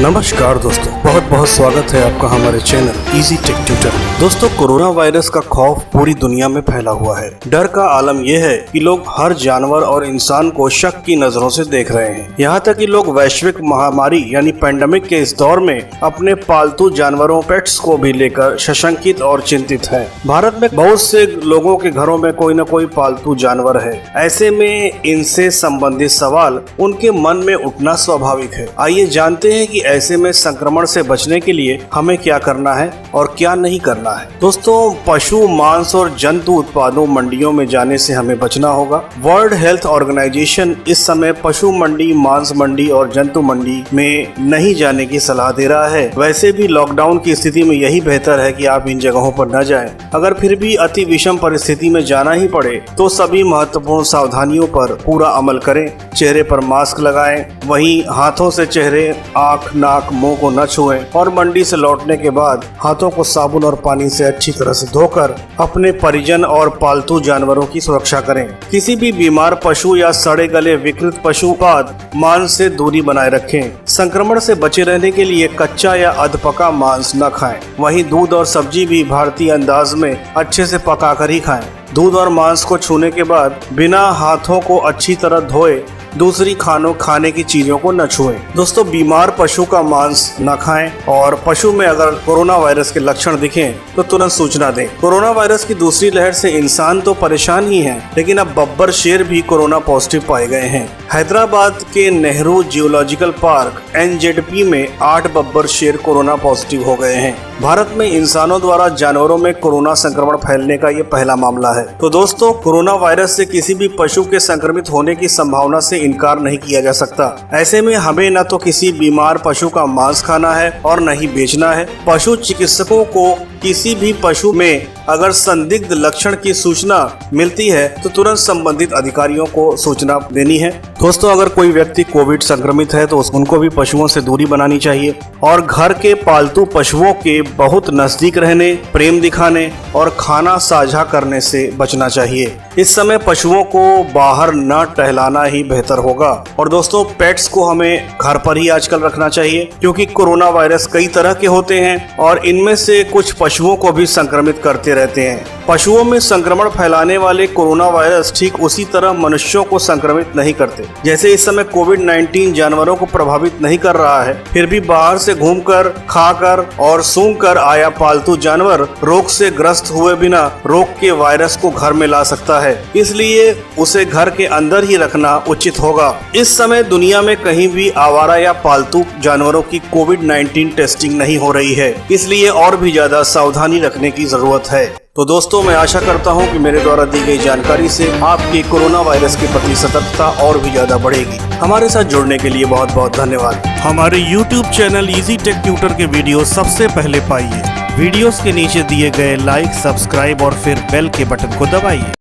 नमस्कार दोस्तों, बहुत बहुत स्वागत है आपका हमारे चैनल इजी टेक ट्यूटर। दोस्तों, कोरोना वायरस का खौफ पूरी दुनिया में फैला हुआ है। डर का आलम यह है कि लोग हर जानवर और इंसान को शक की नजरों से देख रहे हैं। यहाँ तक कि लोग वैश्विक महामारी यानी पैंडेमिक के इस दौर में अपने पालतू जानवरों पेट्स को भी लेकर सशंकित और चिंतित हैं। भारत में बहुत से लोगों के घरों में कोई न कोई पालतू जानवर है। ऐसे में इनसे संबंधित सवाल उनके मन में उठना स्वाभाविक है। आइए जानते हैं कि ऐसे में संक्रमण से बचने के लिए हमें क्या करना है और क्या नहीं करना है। दोस्तों, पशु मांस और जंतु उत्पादों मंडियों में जाने से हमें बचना होगा। वर्ल्ड हेल्थ ऑर्गेनाइजेशन इस समय पशु मंडी, मांस मंडी और जंतु मंडी में नहीं जाने की सलाह दे रहा है। वैसे भी लॉकडाउन की स्थिति में यही बेहतर है कि आप इन जगहों पर न जाएं। अगर फिर भी अति विषम परिस्थिति में जाना ही पड़े तो सभी महत्वपूर्ण सावधानियों पर पूरा अमल करें। चेहरे पर मास्क लगाएं, वहीं हाथों से चेहरे, आँख, नाक, मुंह को न छुएं और मंडी से लौटने के बाद हाथों को साबुन और पानी से अच्छी तरह से धोकर अपने परिजन और पालतू जानवरों की सुरक्षा करें। किसी भी बीमार पशु या सड़े गले विकृत पशु उत्पाद मांस से दूरी बनाए रखें। संक्रमण से बचे रहने के लिए कच्चा या अधपका मांस न खाएं। वहीं दूध और सब्जी भी भारतीय अंदाज में अच्छे से पकाकर ही खाएं। दूध और मांस को छूने के बाद बिना हाथों को अच्छी तरह धोए दूसरी खाने की चीजों को न छुएं। दोस्तों, बीमार पशु का मांस न खाएं और पशु में अगर कोरोना वायरस के लक्षण दिखें तो तुरंत सूचना दें। कोरोना वायरस की दूसरी लहर से इंसान तो परेशान ही हैं, लेकिन अब बब्बर शेर भी कोरोना पॉजिटिव पाए गए हैं। हैदराबाद के नेहरू जियोलॉजिकल पार्क NZP में 8 बब्बर शेर कोरोना पॉजिटिव हो गए हैं। भारत में इंसानों द्वारा जानवरों में कोरोना संक्रमण फैलने का ये पहला मामला है। तो दोस्तों, कोरोना वायरस से किसी भी पशु के संक्रमित होने की संभावना से इनकार नहीं किया जा सकता। ऐसे में हमें न तो किसी बीमार पशु का मांस खाना है और न ही बेचना है। पशु चिकित्सकों को किसी भी पशु में अगर संदिग्ध लक्षण की सूचना मिलती है तो तुरंत संबंधित अधिकारियों को सूचना देनी है। दोस्तों, अगर कोई व्यक्ति कोविड संक्रमित है तो उनको भी पशुओं से दूरी बनानी चाहिए और घर के पालतू पशुओं के बहुत नजदीक रहने, प्रेम दिखाने और खाना साझा करने से बचना चाहिए। इस समय पशुओं को बाहर न टहलाना ही बेहतर होगा। और दोस्तों, पेट्स को हमें घर पर ही आजकल रखना चाहिए, क्योंकि कोरोना वायरस कई तरह के होते हैं और इनमें से कुछ पशुओं को भी संक्रमित करते रहते हैं। पशुओं में संक्रमण फैलाने वाले कोरोना वायरस ठीक उसी तरह मनुष्यों को संक्रमित नहीं करते। जैसे इस समय कोविड-19 जानवरों को प्रभावित नहीं कर रहा है, फिर भी बाहर से घूमकर, खाकर और सूंघकर आया पालतू जानवर रोग से ग्रस्त हुए बिना रोग के वायरस को घर में ला सकता है। इसलिए उसे घर के अंदर ही रखना उचित होगा। इस समय दुनिया में कहीं भी आवारा या पालतू जानवरों की कोविड-19 टेस्टिंग नहीं हो रही है, इसलिए और भी ज्यादा सावधानी रखने की जरूरत है। तो दोस्तों, मैं आशा करता हूं कि मेरे द्वारा दी गई जानकारी से आपकी कोरोना वायरस के प्रति सतर्कता और भी ज्यादा बढ़ेगी। हमारे साथ जुड़ने के लिए बहुत बहुत धन्यवाद। हमारे YouTube channel easy tech tutor के वीडियो सबसे पहले पाइए। वीडियोस के नीचे दिए गए लाइक, सब्सक्राइब और फिर बेल के बटन को दबाइए।